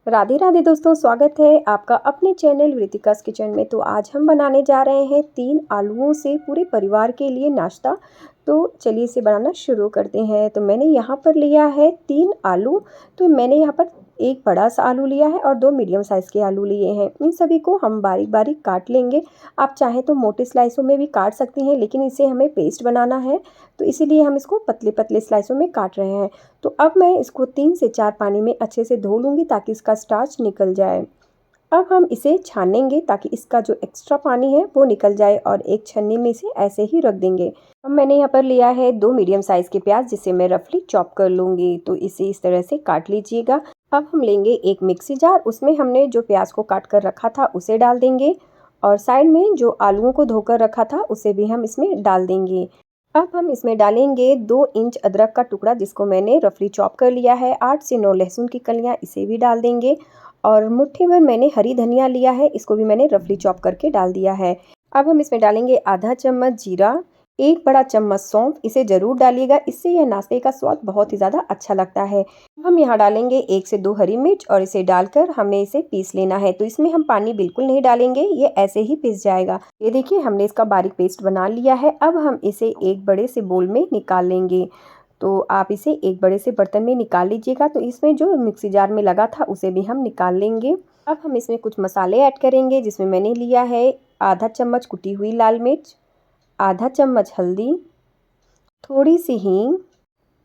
राधे राधे दोस्तों, स्वागत है आपका अपने चैनल रितिकास किचन में। तो आज हम बनाने जा रहे हैं 3 आलूओं से पूरे परिवार के लिए नाश्ता। तो चलिए इसे बनाना शुरू करते हैं। तो मैंने यहाँ पर लिया है 3 आलू। तो मैंने यहाँ पर एक बड़ा सा आलू लिया है और 2 मीडियम साइज़ के आलू लिए हैं। इन सभी को हम बारीक बारीक काट लेंगे। आप चाहें तो मोटे स्लाइसों में भी काट सकती हैं, लेकिन इसे हमें पेस्ट बनाना है तो इसीलिए हम इसको पतले पतले स्लाइसों में काट रहे हैं। तो अब मैं इसको 3 से 4 पानी में अच्छे से धो लूँगी ताकि इसका स्टार्च निकल जाए। अब हम इसे छानेंगे ताकि इसका जो एक्स्ट्रा पानी है वो निकल जाए और एक छन्नी में इसे ऐसे ही रख देंगे। अब मैंने यहाँ पर लिया है 2 मीडियम साइज़ के प्याज, जिसे मैं रफली चॉप कर लूँगी। तो इसे इस तरह से काट लीजिएगा। अब हम लेंगे एक मिक्सी जार, उसमें हमने जो प्याज को काट कर रखा था उसे डाल देंगे और साइड में जो आलूओं को धोकर रखा था उसे भी हम इसमें डाल देंगे। अब हम इसमें डालेंगे 2 इंच अदरक का टुकड़ा, जिसको मैंने रफली चॉप कर लिया है। 8 से 9 लहसुन की कलियां, इसे भी डाल देंगे। और मुट्ठी भर मैंने हरी धनिया लिया है, इसको भी मैंने रफली चॉप करके डाल दिया है। अब हम इसमें डालेंगे आधा चम्मच जीरा, 1 बड़ा चम्मच सौंफ, इसे ज़रूर डालिएगा, इससे यह नाश्ते का स्वाद बहुत ही ज़्यादा अच्छा लगता है। हम यहाँ डालेंगे 1 से 2 हरी मिर्च और इसे डालकर हमें इसे पीस लेना है। तो इसमें हम पानी बिल्कुल नहीं डालेंगे, ये ऐसे ही पीस जाएगा। ये देखिए, हमने इसका बारीक पेस्ट बना लिया है। अब हम इसे एक बड़े से बोल में निकाल लेंगे। तो आप इसे एक बड़े से बर्तन में निकाल लीजिएगा। तो इसमें जो मिक्सी जार में लगा था उसे भी हम निकाल लेंगे। अब हम इसमें कुछ मसाले ऐड करेंगे, जिसमें मैंने लिया है आधा चम्मच कुटी हुई लाल मिर्च, आधा चम्मच हल्दी, थोड़ी सी हींग,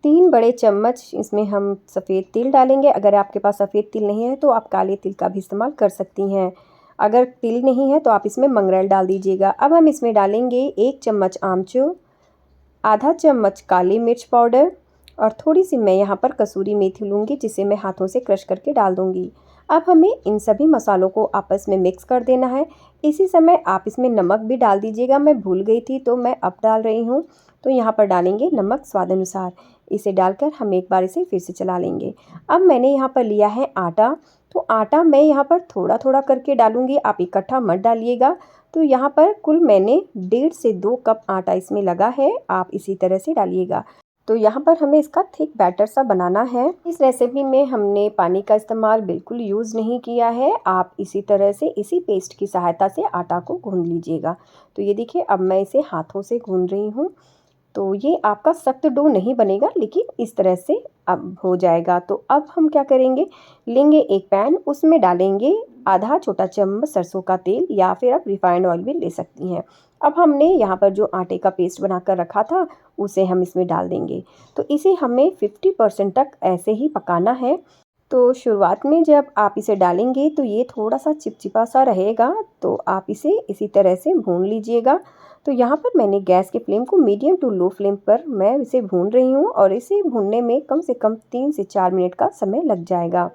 3 बड़े चम्मच इसमें हम सफ़ेद तिल डालेंगे। अगर आपके पास सफ़ेद तिल नहीं है तो आप काले तिल का भी इस्तेमाल कर सकती हैं। अगर तिल नहीं है तो आप इसमें मंगरेल डाल दीजिएगा। अब हम इसमें डालेंगे 1 चम्मच आमचूर, आधा चम्मच काली मिर्च पाउडर और थोड़ी सी मैं यहाँ पर कसूरी मेथी लूँगी, जिसे मैं हाथों से क्रश करके डाल दूँगी। अब हमें इन सभी मसालों को आपस में मिक्स कर देना है। इसी समय आप इसमें नमक भी डाल दीजिएगा, मैं भूल गई थी तो मैं अब डाल रही हूँ। तो यहाँ पर डालेंगे नमक स्वाद अनुसार। इसे डालकर हम एक बार इसे फिर से चला लेंगे। अब मैंने यहाँ पर लिया है आटा। तो आटा मैं यहाँ पर थोड़ा थोड़ा करके डालूँगी, आप इकट्ठा मत डालिएगा। तो यहाँ पर कुल मैंने 1.5 से 2 कप आटा इसमें लगा है, आप इसी तरह से डालिएगा। तो यहाँ पर हमें इसका थिक बैटर सा बनाना है। इस रेसिपी में हमने पानी का इस्तेमाल बिल्कुल यूज़ नहीं किया है। आप इसी तरह से इसी पेस्ट की सहायता से आटा को गूंद लीजिएगा। तो ये देखिए, अब मैं इसे हाथों से गूंद रही हूँ। तो ये आपका सख्त डो नहीं बनेगा, लेकिन इस तरह से अब हो जाएगा। तो अब हम क्या करेंगे, लेंगे एक पैन, उसमें डालेंगे आधा छोटा चम्मच सरसों का तेल, या फिर आप रिफाइंड ऑयल भी ले सकती हैं। अब हमने यहाँ पर जो आटे का पेस्ट बनाकर रखा था उसे हम इसमें डाल देंगे। तो इसे हमें 50% तक ऐसे ही पकाना है। तो शुरुआत में जब आप इसे डालेंगे तो ये थोड़ा सा चिपचिपा सा रहेगा, तो आप इसे इसी तरह से भून लीजिएगा। तो यहाँ पर मैंने गैस के फ्लेम को मीडियम टू लो फ्लेम पर मैं इसे भून रही हूँ और इसे भूनने में कम से कम 3 से 4 मिनट का समय लग जाएगा।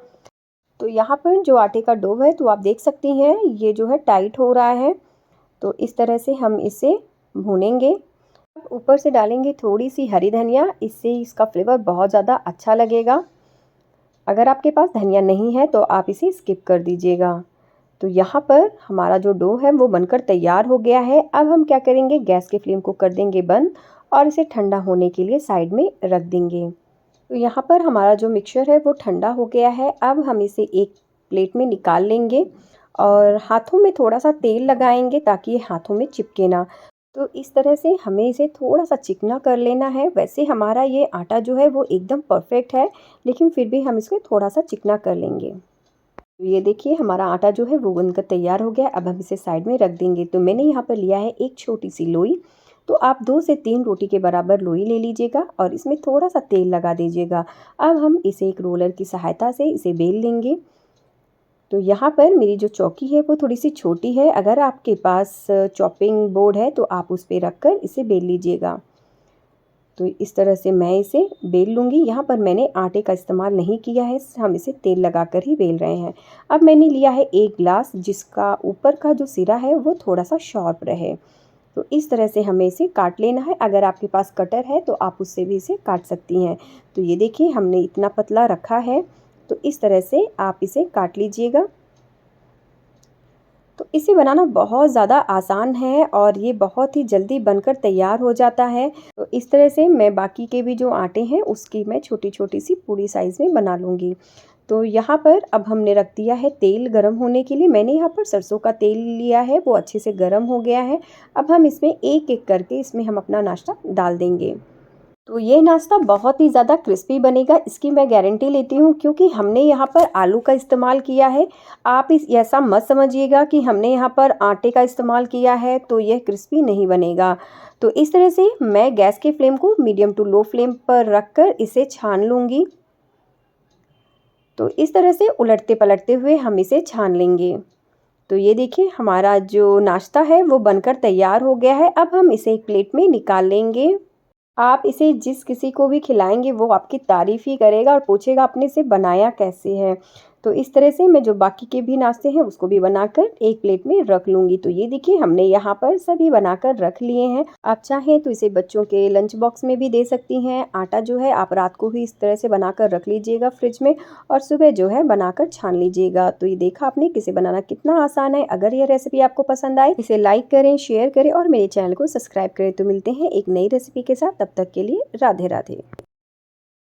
तो यहाँ पर जो आटे का डो है, तो आप देख सकती हैं ये जो है टाइट हो रहा है। तो इस तरह से हम इसे भूनेंगे। ऊपर से डालेंगे थोड़ी सी हरी धनिया, इससे इसका फ्लेवर बहुत ज़्यादा अच्छा लगेगा। अगर आपके पास धनिया नहीं है तो आप इसे स्किप कर दीजिएगा। तो यहाँ पर हमारा जो डो है वो बनकर तैयार हो गया है। अब हम क्या करेंगे, गैस के फ्लेम को कर देंगे बंद और इसे ठंडा होने के लिए साइड में रख देंगे। तो यहाँ पर हमारा जो मिक्सचर है वो ठंडा हो गया है। अब हम इसे एक प्लेट में निकाल लेंगे और हाथों में थोड़ा सा तेल लगाएंगे ताकि ये हाथों में चिपके ना। तो इस तरह से हमें इसे थोड़ा सा चिकना कर लेना है। वैसे हमारा ये आटा जो है वो एकदम परफेक्ट है, लेकिन फिर भी हम इसको थोड़ा सा चिकना कर लेंगे। तो ये देखिए, हमारा आटा जो है वो बनकर तैयार हो गया। अब हम इसे साइड में रख देंगे। तो मैंने यहाँ पर लिया है एक छोटी सी लोई। तो आप 2 से 3 रोटी के बराबर लोई ले लीजिएगा और इसमें थोड़ा सा तेल लगा दीजिएगा। अब हम इसे एक रोलर की सहायता से इसे बेल लेंगे। तो यहाँ पर मेरी जो चौकी है वो थोड़ी सी छोटी है। अगर आपके पास चॉपिंग बोर्ड है तो आप उस पर रख कर इसे बेल लीजिएगा। तो इस तरह से मैं इसे बेल लूँगी। यहाँ पर मैंने आटे का इस्तेमाल नहीं किया है, हम इसे तेल लगाकर ही बेल रहे हैं। अब मैंने लिया है 1 ग्लास, जिसका ऊपर का जो सिरा है वो थोड़ा सा शार्प रहे। तो इस तरह से हमें इसे काट लेना है। अगर आपके पास कटर है तो आप उससे भी इसे काट सकती हैं। तो ये देखिए, हमने इतना पतला रखा है। तो इस तरह से आप इसे काट लीजिएगा। तो इसे बनाना बहुत ज़्यादा आसान है और ये बहुत ही जल्दी बनकर तैयार हो जाता है। तो इस तरह से मैं बाकी के भी जो आटे हैं उसकी मैं छोटी छोटी सी पूड़ी साइज़ में बना लूँगी। तो यहाँ पर अब हमने रख दिया है तेल गरम होने के लिए। मैंने यहाँ पर सरसों का तेल लिया है, वो अच्छे से गरम हो गया है। अब हम इसमें एक-एक करके इसमें हम अपना नाश्ता डाल देंगे। तो ये नाश्ता बहुत ही ज़्यादा क्रिस्पी बनेगा, इसकी मैं गारंटी लेती हूँ, क्योंकि हमने यहाँ पर आलू का इस्तेमाल किया है। आप इस ऐसा मत समझिएगा कि हमने यहाँ पर आटे का इस्तेमाल किया है तो यह क्रिस्पी नहीं बनेगा। तो इस तरह से मैं गैस के फ्लेम को मीडियम टू लो फ्लेम पर रख कर इसे छान लूँगी। तो इस तरह से उलटते पलटते हुए हम इसे छान लेंगे। तो ये देखिए हमारा जो नाश्ता है वो बनकर तैयार हो गया है। अब हम इसे एक प्लेट में निकाल लेंगे। आप इसे जिस किसी को भी खिलाएँगे वो आपकी तारीफ़ ही करेगा और पूछेगा आपने इसे बनाया कैसे है। तो इस तरह से मैं जो बाकी के भी नाश्ते हैं उसको भी बनाकर एक प्लेट में रख लूँगी। तो ये देखिए हमने यहाँ पर सभी बनाकर रख लिए हैं। आप चाहें तो इसे बच्चों के लंच बॉक्स में भी दे सकती हैं। आटा जो है आप रात को ही इस तरह से बनाकर रख लीजिएगा फ्रिज में और सुबह जो है बनाकर छान लीजिएगा। तो ये देखा आपने कि इसे बनाना कितना आसान है। अगर ये रेसिपी आपको पसंद आए इसे लाइक करें, शेयर करें और मेरे चैनल को सब्सक्राइब करें। तो मिलते हैं एक नई रेसिपी के साथ, तब तक के लिए राधे राधे।